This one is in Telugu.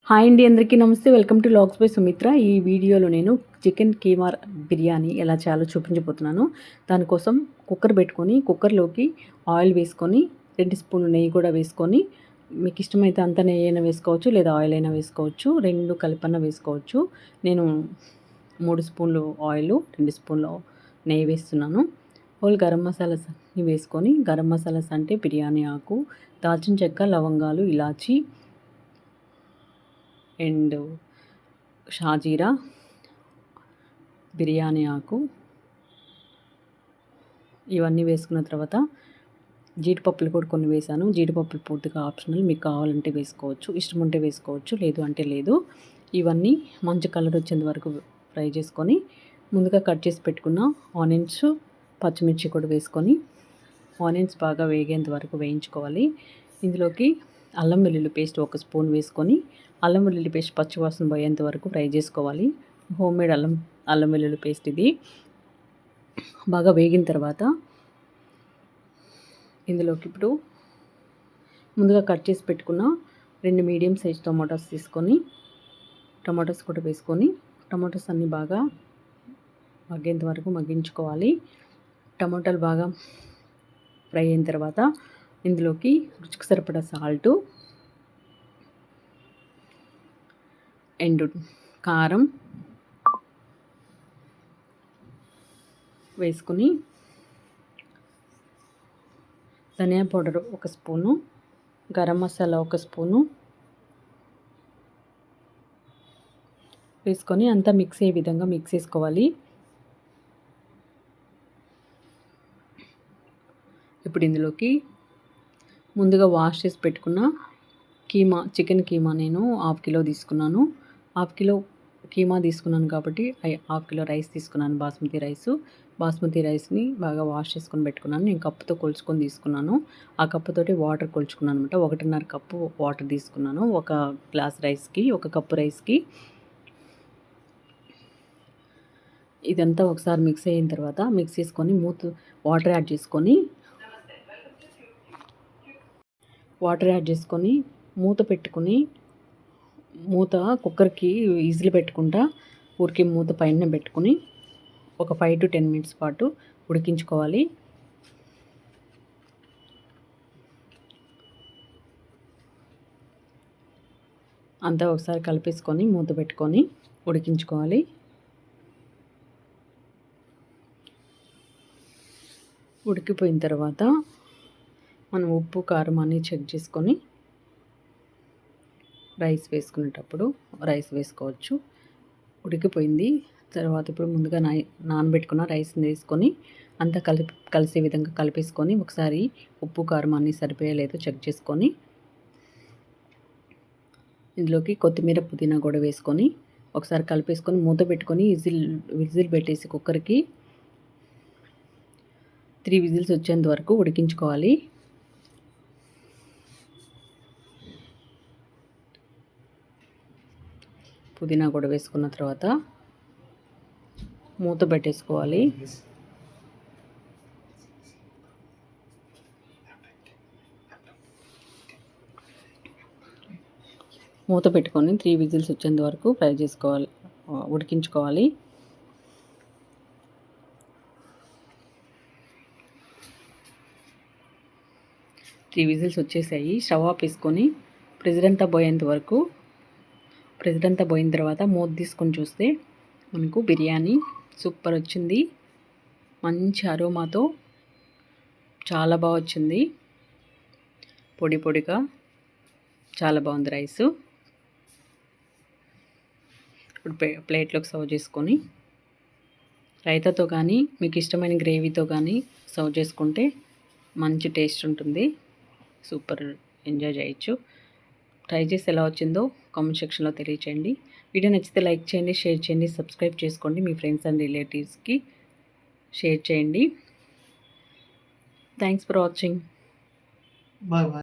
హాయ్ అండి, అందరికీ నమస్తే. Welcome to logs by Sumitra. ఈ వీడియోలో నేను చికెన్ కీమా బిర్యానీ ఎలా చేయాలో చూపించబోతున్నాను. దానికోసం కుక్కర్ పెట్టుకొని కుక్కర్లోకి ఆయిల్ వేసుకొని 2 స్పూన్లు నెయ్యి కూడా వేసుకొని, మీకు ఇష్టమైతే అంత నెయ్యి అయినా వేసుకోవచ్చు, లేదా ఆయిల్ అయినా వేసుకోవచ్చు, 2 కలిపన్నా వేసుకోవచ్చు. నేను 3 స్పూన్లు ఆయిల్, 2 స్పూన్లు నెయ్యి వేస్తున్నాను. హోల్ గరం మసాలాస్ వేసుకొని, గరం మసాలాస్ అంటే బిర్యానీ ఆకు, దాల్చిన చెక్క, లవంగాలు, ఇలాచి అండ్ షాజీరా, బిర్యానీ ఆకు ఇవన్నీ వేసుకున్న తర్వాత జీడిపప్పులు కూడా కొన్ని వేసాను. జీడిపప్పులు పూర్తిగా ఆప్షనల్, మీకు కావాలంటే వేసుకోవచ్చు, ఇష్టం ఉంటే వేసుకోవచ్చు, లేదు అంటే లేదు. ఇవన్నీ మంచి కలర్ వచ్చేంత వరకు ఫ్రై చేసుకొని, ముందుగా కట్ చేసి పెట్టుకున్న ఆనియన్స్, పచ్చిమిర్చి కూడా వేసుకొని ఆనియన్స్ బాగా వేగేంత వరకు వేయించుకోవాలి. ఇందులోకి అల్లం వెల్లుల్లి పేస్ట్ 1 స్పూన్ వేసుకొని, అల్లం వెల్లుల్లి పేస్ట్ పచ్చివాసన పోయేంత వరకు ఫ్రై చేసుకోవాలి. హోమ్మేడ్ అల్లం వెల్లుల్లి పేస్ట్ ఇది. బాగా వేగిన తర్వాత ఇందులోకి ఇప్పుడు ముందుగా కట్ చేసి పెట్టుకున్న 2 మీడియం సైజ్ టమాటోస్ తీసుకొని, టమాటోస్ కూడా వేసుకొని, టమాటోస్ అన్నీ బాగా మగ్గేంత వరకు మగ్గించుకోవాలి. టమాటాలు బాగా ఫ్రై అయిన తర్వాత ఇందులోకి రుచికి సరిపడా సాల్టు అండ్ కారం వేసుకుని, ధనియా powder 1 spoon, garam masala 1 spoon వేసుకొని అంతా మిక్స్ అయ్యే విధంగా మిక్స్ చేసుకోవాలి. ఇప్పుడు ఇందులోకి ముందుగా వాష్ చేసి పెట్టుకున్న చికెన్ కీమా నేను 1/2 కిలో తీసుకున్నాను. 1/2 కిలో కీమా తీసుకున్నాను కాబట్టి 1/2 కిలో రైస్ తీసుకున్నాను, బాస్మతి రైస్ని బాగా వాష్ చేసుకొని పెట్టుకున్నాను. నేను కప్పుతో కొలుచుకొని తీసుకున్నాను. ఆ కప్పుతోటి వాటర్ కొలుచుకున్నాను అనమాట. 1.5 కప్పు వాటర్ తీసుకున్నాను 1 గ్లాస్ రైస్కి, 1 కప్పు రైస్కి. ఇదంతా ఒకసారి మిక్స్ అయిన తర్వాత మిక్స్ చేసుకొని వాటర్ యాడ్ చేసుకొని మూత పెట్టుకొని, కుక్కర్కి విజిల్ పెట్టుకుంటా ఊరికే మూత పైన పెట్టుకొని ఒక 5 to 10 మినిట్స్ పాటు ఉడికించుకోవాలి. అంతా ఒకసారి కలిపేసుకొని మూత పెట్టుకొని ఉడికించుకోవాలి. ఉడికిపోయిన తర్వాత మనం ఉప్పు కారం అన్నీ చెక్ చేసుకొని రైస్ వేసుకునేటప్పుడు రైస్ వేసుకోవచ్చు. ఉడికిపోయింది తర్వాత ఇప్పుడు ముందుగా నానబెట్టుకున్న రైస్ని వేసుకొని అంతా కలిసే విధంగా కలిపేసుకొని, ఒకసారి ఉప్పు కారం అన్నీ సరిపోయా లేదో చెక్ చేసుకొని, ఇందులోకి కొత్తిమీర పుదీనా కూడా వేసుకొని ఒకసారి కలిపేసుకొని మూత పెట్టుకొని విజిల్ పెట్టేసి కుక్కర్కి 3 విజిల్స్ వచ్చేంత వరకు ఉడికించుకోవాలి. పుదీనా కూడా వేసుకున్న తర్వాత మూత పెట్టేసుకోవాలి. మూత పెట్టుకొని 3 విజిల్స్ వచ్చేంత వరకు ఉడికించుకోవాలి. త్రీ విజిల్స్ వచ్చేసాయి. స్టవ్ ఆఫ్ వేసుకొని ప్రెజర్ అంతా పోయిన తర్వాత మూత తీసుకొని చూస్తే మనకు బిర్యానీ సూపర్ వచ్చింది. మంచి అరోమాతో చాలా బాగా వచ్చింది. పొడి పొడిగా చాలా బాగుంది రైసు. ఇప్పుడు ప్లేట్లోకి సర్వ్ చేసుకొని రైతాతో కానీ మీకు ఇష్టమైన గ్రేవీతో కానీ సర్వ్ చేసుకుంటే మంచి టేస్ట్ ఉంటుంది. సూపర్ ఎంజాయ్ చేయొచ్చు. ట్రై చేసి ఎలా వచ్చిందో కామెంట్ సెక్షన్లో తెలియచేయండి. వీడియో నచ్చితే లైక్ చేయండి, షేర్ చేయండి, సబ్స్క్రైబ్ చేసుకోండి. మీ ఫ్రెండ్స్ అండ్ రిలేటివ్స్కి షేర్ చేయండి. Thanks for watching. బాయ్.